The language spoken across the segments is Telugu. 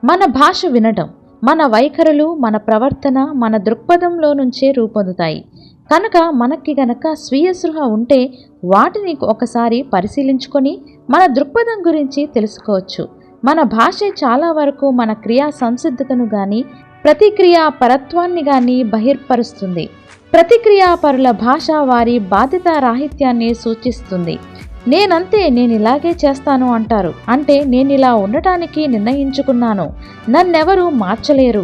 మన భాష వినటం, మన వైఖరులు, మన ప్రవర్తన మన దృక్పథంలో నుంచే రూపొందుతాయి. కనుక మనకి గనక స్వీయ స్పృహ ఉంటే వాటిని ఒకసారి పరిశీలించుకొని మన దృక్పథం గురించి తెలుసుకోవచ్చు. మన భాషే చాలా వరకు మన క్రియా సంసిద్ధతను గాని ప్రతిక్రియా పరత్వాన్ని గాని బహిర్పరుస్తుంది. ప్రతిక్రియాపరుల భాష వారి బాధ్యతారాహిత్యాన్ని సూచిస్తుంది. నేనంతే, నేనిలాగే చేస్తాను అంటారు. అంటే నేనిలా ఉండటానికి నిర్ణయించుకున్నాను, నన్నెవరూ మార్చలేరు,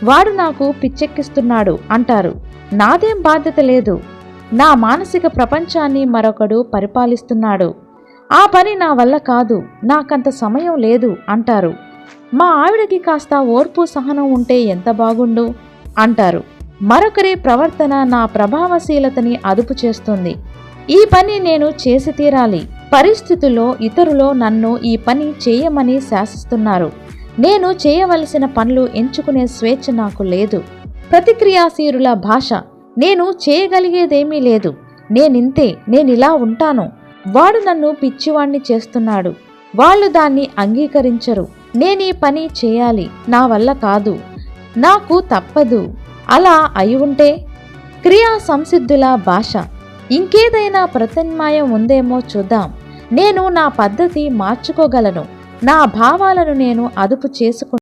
వాడు నాకు పిచ్చెక్కిస్తున్నాడు అంటారు. నాదేం బాధ్యత లేదు, నా మానసిక ప్రపంచాన్ని మరొకడు పరిపాలిస్తున్నాడు, ఆ పని నా వల్ల కాదు, నాకంత సమయం లేదు అంటారు. మా ఆవిడకి కాస్త ఓర్పు సహనం ఉంటే ఎంత బాగుండు అంటారు. మరొకరి ప్రవర్తన నా ప్రభావశీలతని అదుపు చేస్తుంది, ఈ పని నేను చేసి తీరాలి, పరిస్థితుల్లో ఇతరులు నన్ను ఈ పని చేయమని శాసిస్తున్నారు, నేను చేయవలసిన పనులు ఎంచుకునే స్వేచ్ఛ నాకు లేదు. ప్రతిక్రియాశీలుల భాష, నేను చేయగలిగేదేమీ లేదు, నేనింతే, నేనిలా ఉంటాను, వాడు నన్ను పిచ్చివాణ్ణి చేస్తున్నాడు, వాళ్ళు దాన్ని అంగీకరించరు, నేనీ పని చేయాలి, నా వల్ల కాదు, నాకు తప్పదు, అలా అయి ఉంటే. క్రియా సంసిద్ధుల భాష, ఇంకేదైనా ప్రత్యామ్నాయం ఉందేమో చూద్దాం, నేను నా పద్ధతి మార్చుకోగలను, నా భావాలను నేను అదుపు చేసుకుంటాను.